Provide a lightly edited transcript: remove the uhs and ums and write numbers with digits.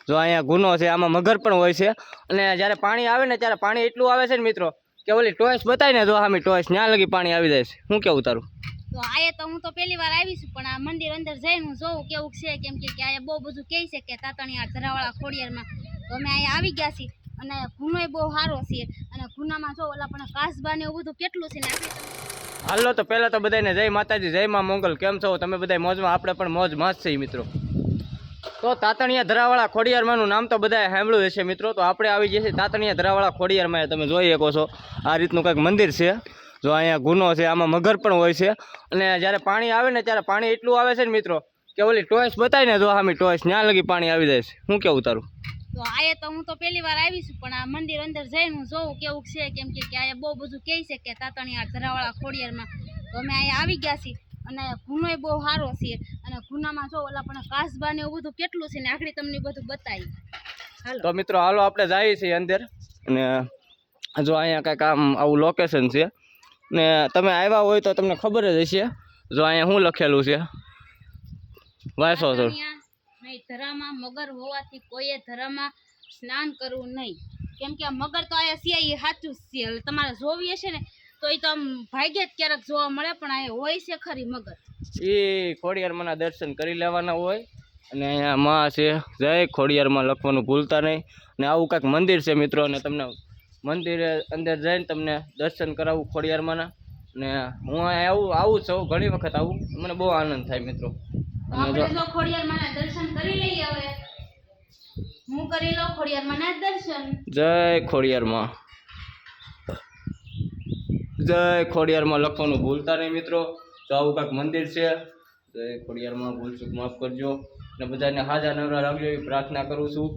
જો અહીંયા ગુનો છે, આમાં મગર પણ હોય છે અને જ્યારે પાણી આવે ને ત્યારે પાણી એટલું આવે છે ને મિત્રો કે ઓલી ટોયસ બતાવીને જો આમી ટોયસ ત્યાં લગી પાણી આવી જાય છે। શું કેવું તારું? તો આયે તો હું તો પહેલી વાર આવી છું, પણ આ મંદિર અંદર જઈને હું જોઉં કેવું છે, કેમ કે આયા બહુ બધું કહે છે કે તાતણિયા ધરાવાળા ખોડિયારમાં, તો અમે અહીંયા આવી ગયા છીએ અને ગુનોય બહુ સારો છે અને ગુનામાં જો ઓલા પણ કાસબા ને એવું બધું કેટલું છે ને હાલો તો પહેલાં તો બધાને જય માતાજી, જય માં મંગલ। કેમ છો તમે બધા મોજમાં? આપણે પણ મોજમાં જ છીએ મિત્રો। તો તાતણિયા ધરાવાળા ખોડિયારમાંનું નામ તો બધાએ સાંભળ્યું હશે મિત્રો। તો આપણે આવી જઈએ છીએ તાતણિયા ધરાવાળા ખોડિયારમાં। તમે જોઈ શકો છો આ રીતનું કંઈક મંદિર છે। જો અહીંયા ગુનો છે, આમાં મગર પણ હોય છે અને જ્યારે પાણી આવે ને ત્યારે પાણી એટલું આવે છે ને મિત્રો કે ઓલી ટોયસ બતાવીને જો આમી ટોયસ ત્યાં લગી પાણી આવી જાય છે। શું કેવું તારું? તો આયે તો હું તો પહેલી વાર આવી છું, પણ આ મંદિર અંદર જઈને હું જોઉં કેવું છે, કેમ કે આયા બહુ બધું કહે છે કે તાતણિયા ધરાવાળા ખોડિયારમાં, તો અમે અહીંયા આવી ગયા છીએ અને ગુનોય બહુ સારો છે અને ગુનામાં જો ઓલા પણ કાસબા ને એવું બધું કેટલું છે ને આખડી તમને બધું બતાવી। હાલો તો મિત્રો હાલો આપણે જઈએ છીએ અંદર અને જો અહીંયા કંઈક આમ આવું લોકેશન છે ને તમે આવ્યા હોય તો તમને ખબર જ હશે। જો અહીંયા શું લખેલું છે વાંચો છો? નહીં, ધરામાં મગર હોવાથી કોઈએ ધરામાં સ્નાન કરવું નહીં, કેમ કે આ મગર તો આયા છે એ સાચું જ છે। એટલે તમારે જોવી હશે ને તો એ તો આમ ભાગ્યે જ ક્યારેક જોવા મળે, પણ આ હોય છે ખરી મગર। એ ખોડિયારમાંના દર્શન કરી લેવાના હોય અને અહીંયા માં છે, જય ખોડિયારમાં લખવાનું ભૂલતા નહીં। ને આવું કાંઈક મંદિર છે મિત્રો અને તમને મંદિરે અંદર જઈને તમને દર્શન કરાવું ખોડિયારમાંના। ને હું અહીંયા આવું છું, ઘણી વખત આવું, મને બહુ આનંદ થાય મિત્રો। આપણે જો ખોડિયારમાંના દર્શન કરી લઈએ, હવે હું કરી લઉં ખોડિયારમાંના દર્શન। જય ખોડિયારમાં, જય ખોડિયારમાં લખવાનું ભૂલતા નહીં મિત્રો। તો આવું કાંઈક મંદિર છે, જય ખોડિયારમાં, ભૂલ ચૂક માફ કરજો ને બધાને હાજા નવરા રાખજો એવી પ્રાર્થના કરું છું।